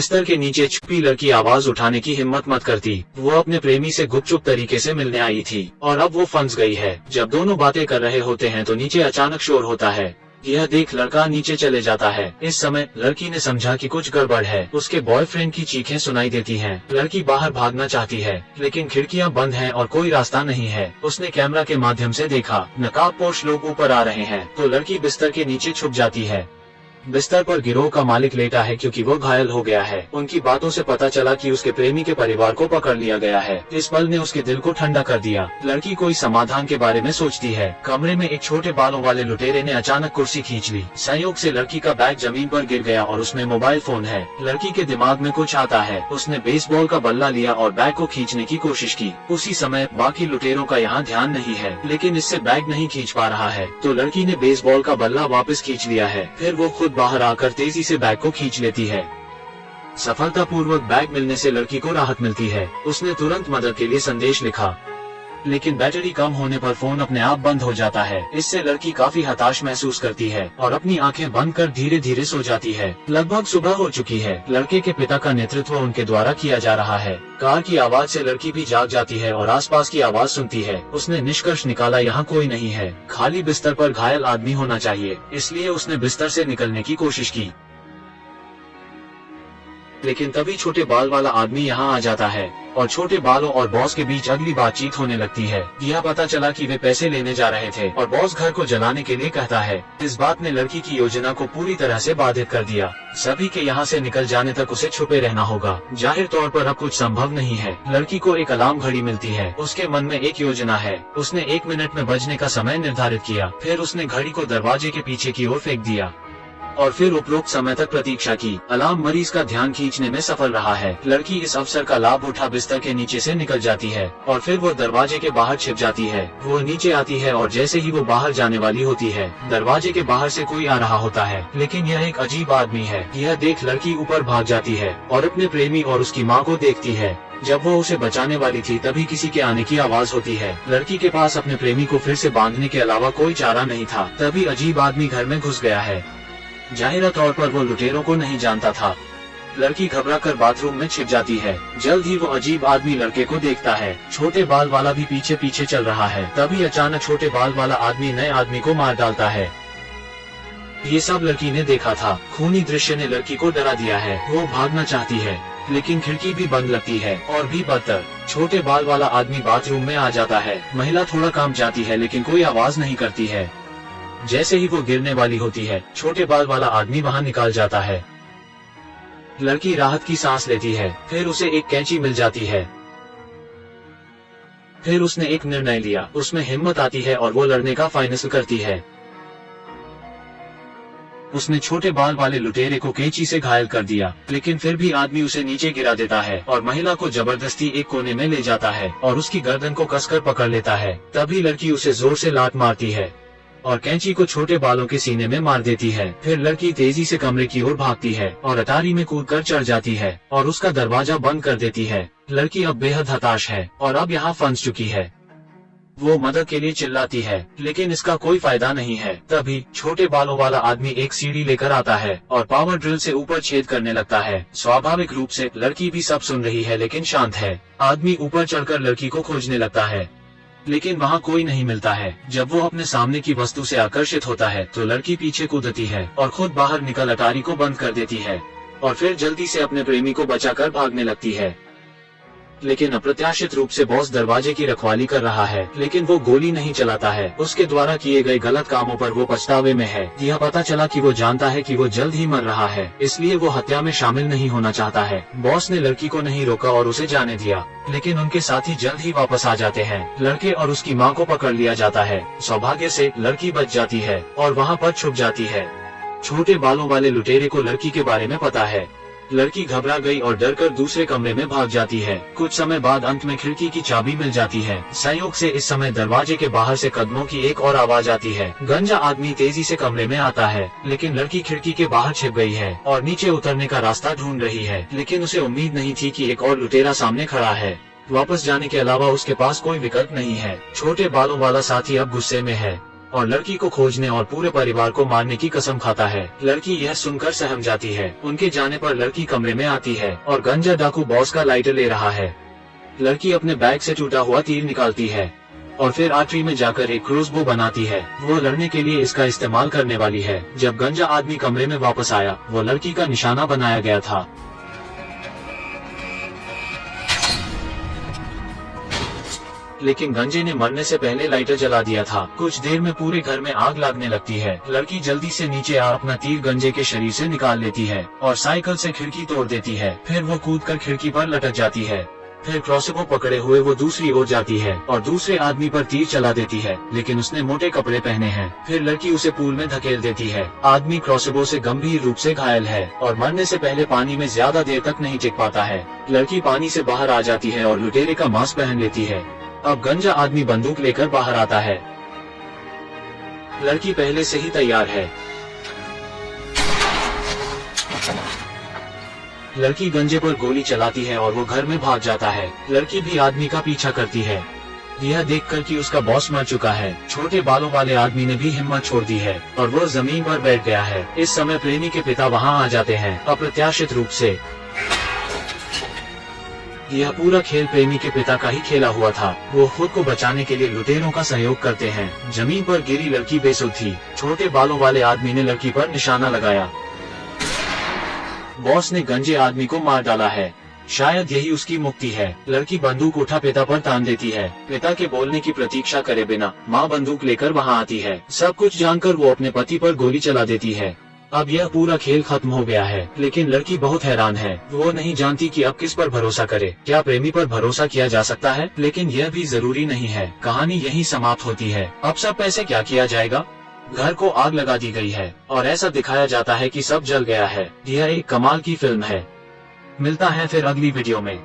बिस्तर के नीचे छुपी लड़की आवाज उठाने की हिम्मत मत करती। वो अपने प्रेमी से गुपचुप तरीके से मिलने आई थी और अब वो फंस गई है। जब दोनों बातें कर रहे होते हैं तो नीचे अचानक शोर होता है। यह देख लड़का नीचे चले जाता है। इस समय लड़की ने समझा कि कुछ गड़बड़ है। उसके बॉयफ्रेंड की चीखें सुनाई देती हैं। लड़की बाहर भागना चाहती है लेकिन खिड़कियां बंद हैं और कोई रास्ता नहीं है। उसने कैमरा के माध्यम से देखा, नकाबपोश लोग ऊपर आ रहे हैं तो लड़की बिस्तर के नीचे छुप जाती है। बिस्तर पर गिरोह का मालिक लेटा है क्योंकि वो घायल हो गया है। उनकी बातों से पता चला कि उसके प्रेमी के परिवार को पकड़ लिया गया है। इस पल ने उसके दिल को ठंडा कर दिया। लड़की कोई समाधान के बारे में सोचती है। कमरे में एक छोटे बालों वाले लुटेरे ने अचानक कुर्सी खींच ली। संयोग से लड़की का बैग जमीन पर गिर गया और उसमें मोबाइल फोन है। लड़की के दिमाग में कुछ आता है। उसने बेसबॉल का बल्ला लिया और बैग को खींचने की कोशिश की। उसी समय बाकी लुटेरों का यहाँ ध्यान नहीं है लेकिन इससे बैग नहीं खींच पा रहा है तो लड़की ने बेसबॉल का बल्ला वापस खींच लिया है। फिर वो खुद बाहर आकर तेजी से बैग को खींच लेती है। सफलतापूर्वक बैग मिलने से लड़की को राहत मिलती है। उसने तुरंत मदद के लिए संदेश लिखा लेकिन बैटरी कम होने पर फोन अपने आप बंद हो जाता है। इससे लड़की काफी हताश महसूस करती है और अपनी आंखें बंद कर धीरे धीरे सो जाती है। लगभग सुबह हो चुकी है। लड़के के पिता का नेतृत्व उनके द्वारा किया जा रहा है। कार की आवाज से लड़की भी जाग जाती है और आसपास की आवाज सुनती है। उसने निष्कर्ष निकाला यहाँ कोई नहीं है, खाली बिस्तर पर घायल आदमी होना चाहिए। इसलिए उसने बिस्तर से निकलने की कोशिश की लेकिन तभी छोटे बाल वाला आदमी यहाँ आ जाता है और छोटे बालों और बॉस के बीच अगली बातचीत होने लगती है। यह पता चला कि वे पैसे लेने जा रहे थे और बॉस घर को जलाने के लिए कहता है। इस बात ने लड़की की योजना को पूरी तरह से बाधित कर दिया। सभी के यहाँ से निकल जाने तक उसे छुपे रहना होगा। जाहिर तौर पर अब कुछ संभव नहीं है। लड़की को एक अलार्म घड़ी मिलती है। उसके मन में एक योजना है। उसने 1 मिनट में बजने का समय निर्धारित किया। फिर उसने घड़ी को दरवाजे के पीछे की ओर फेंक दिया और फिर उपरोक्त समय तक प्रतीक्षा की। अलार्म मरीज का ध्यान खींचने में सफल रहा है। लड़की इस अवसर का लाभ उठा बिस्तर के नीचे से निकल जाती है और फिर वो दरवाजे के बाहर छिप जाती है। वो नीचे आती है और जैसे ही वो बाहर जाने वाली होती है दरवाजे के बाहर से कोई आ रहा होता है लेकिन यह एक अजीब आदमी है। यह देख लड़की ऊपर भाग जाती है और अपने प्रेमी और उसकी माँ को देखती है। जब वो उसे बचाने वाली थी तभी किसी के आने की आवाज होती है। लड़की के पास अपने प्रेमी को फिर से बांधने के अलावा कोई चारा नहीं था। तभी अजीब आदमी घर में घुस गया है। जाहिर तौर पर वो लुटेरों को नहीं जानता था। लड़की घबराकर बाथरूम में छिप जाती है। जल्द ही वो अजीब आदमी लड़के को देखता है। छोटे बाल वाला भी पीछे पीछे चल रहा है। तभी अचानक छोटे बाल वाला आदमी नए आदमी को मार डालता है। ये सब लड़की ने देखा था। खूनी दृश्य ने लड़की को डरा दिया है। वो भागना चाहती है लेकिन खिड़की भी बंद लगती है और भी बदतर छोटे बाल वाला आदमी बाथरूम में आ जाता है। महिला थोड़ा कांप जाती है लेकिन कोई आवाज नहीं करती है। जैसे ही वो गिरने वाली होती है छोटे बाल वाला आदमी वहाँ निकाल जाता है। लड़की राहत की सांस लेती है। फिर उसे एक कैंची मिल जाती है। फिर उसने एक निर्णय लिया। उसमें हिम्मत आती है और वो लड़ने का फैसला करती है। उसने छोटे बाल वाले लुटेरे को कैंची से घायल कर दिया लेकिन फिर भी आदमी उसे नीचे गिरा देता है और महिला को जबरदस्ती एक कोने में ले जाता है और उसकी गर्दन को कसकर पकड़ लेता है। तभी लड़की उसे जोर से लात मारती है और कैंची को छोटे बालों के सीने में मार देती है। फिर लड़की तेजी से कमरे की ओर भागती है और अटारी में कूदकर चढ़ जाती है और उसका दरवाजा बंद कर देती है। लड़की अब बेहद हताश है और अब यहाँ फंस चुकी है। वो मदद के लिए चिल्लाती है लेकिन इसका कोई फायदा नहीं है। तभी छोटे बालों वाला आदमी एक सीढ़ी लेकर आता है और पावर ड्रिल से ऊपर छेद करने लगता है। स्वाभाविक रूप से लड़की भी सब सुन रही है लेकिन शांत है। आदमी ऊपर चढ़कर लड़की को खोजने लगता है लेकिन वहाँ कोई नहीं मिलता है। जब वो अपने सामने की वस्तु से आकर्षित होता है तो लड़की पीछे कूदती है और खुद बाहर निकल अटारी को बंद कर देती है और फिर जल्दी से अपने प्रेमी को बचाकर भागने लगती है। लेकिन अप्रत्याशित रूप से बॉस दरवाजे की रखवाली कर रहा है लेकिन वो गोली नहीं चलाता है। उसके द्वारा किए गए गलत कामों पर वो पछतावे में है। यह पता चला कि वो जानता है कि वो जल्द ही मर रहा है, इसलिए वो हत्या में शामिल नहीं होना चाहता है। बॉस ने लड़की को नहीं रोका और उसे जाने दिया लेकिन उनके साथी जल्द ही वापस आ जाते हैं। लड़के और उसकी माँ को पकड़ लिया जाता है। सौभाग्य से लड़की बच जाती है और वहाँ पर छुप जाती है। छोटे बालों वाले लुटेरे को लड़की के बारे में पता है। लड़की घबरा गई और डरकर दूसरे कमरे में भाग जाती है। कुछ समय बाद अंत में खिड़की की चाबी मिल जाती है। संयोग से इस समय दरवाजे के बाहर से कदमों की एक और आवाज आती है। गंजा आदमी तेजी से कमरे में आता है लेकिन लड़की खिड़की के बाहर छिप गई है और नीचे उतरने का रास्ता ढूंढ रही है लेकिन उसे उम्मीद नहीं थी कि एक और लुटेरा सामने खड़ा है। वापस जाने के अलावा उसके पास कोई विकल्प नहीं है। छोटे बालों वाला साथी अब गुस्से में है। और लड़की को खोजने और पूरे परिवार को मारने की कसम खाता है। लड़की यह सुनकर सहम जाती है। उनके जाने पर लड़की कमरे में आती है और गंजा डाकू बॉस का लाइटर ले रहा है। लड़की अपने बैग से टूटा हुआ तीर निकालती है और फिर आर्टरी में जाकर एक क्रोसबो बनाती है। वो लड़ने के लिए इसका इस्तेमाल करने वाली है। जब गंजा आदमी कमरे में वापस आया, वो लड़की का निशाना बनाया गया था। लेकिन गंजे ने मरने से पहले लाइटर जला दिया था। कुछ देर में पूरे घर में आग लगने लगती है। लड़की जल्दी से नीचे आ अपना तीर गंजे के शरीर से निकाल लेती है और साइकिल से खिड़की तोड़ देती है। फिर वो कूदकर खिड़की पर लटक जाती है। फिर क्रॉसबो पकड़े हुए वो दूसरी ओर जाती है और दूसरे आदमी पर तीर चला देती है, लेकिन उसने मोटे कपड़े पहने हैं। फिर लड़की उसे पूल में धकेल देती है। आदमी क्रॉसबो से गंभीर रूप से घायल है और मरने से पहले पानी में ज्यादा देर तक नहीं टिक पाता है। लड़की पानी से बाहर आ जाती है और लुटेरे का मास्क पहन लेती है। अब गंजा आदमी बंदूक लेकर बाहर आता है। लड़की पहले से ही तैयार है। लड़की गंजे पर गोली चलाती है और वो घर में भाग जाता है। लड़की भी आदमी का पीछा करती है। यह देखकर कि उसका बॉस मर चुका है, छोटे बालों वाले आदमी ने भी हिम्मत छोड़ दी है और वो जमीन पर बैठ गया है। इस समय प्रेमी के पिता वहां आ जाते हैं अप्रत्याशित रूप से। यह पूरा खेल प्रेमी के पिता का ही खेला हुआ था। वो खुद को बचाने के लिए लुटेरों का सहयोग करते हैं। जमीन पर गिरी लड़की बेसुध थी। छोटे बालों वाले आदमी ने लड़की पर निशाना लगाया। बॉस ने गंजे आदमी को मार डाला है। शायद यही उसकी मुक्ति है। लड़की बंदूक उठा पिता पर तान देती है। पिता के बोलने की प्रतीक्षा करे बिना माँ बंदूक लेकर वहाँ आती है। सब कुछ जानकर वो अपने पति पर गोली चला देती है। अब यह पूरा खेल खत्म हो गया है, लेकिन लड़की बहुत हैरान है। वो नहीं जानती कि अब किस पर भरोसा करे। क्या प्रेमी पर भरोसा किया जा सकता है? लेकिन यह भी जरूरी नहीं है। कहानी यहीं समाप्त होती है। अब सब पैसे क्या किया जाएगा? घर को आग लगा दी गई है और ऐसा दिखाया जाता है कि सब जल गया है। यह एक कमाल की फिल्म है। मिलता है फिर अगली वीडियो में।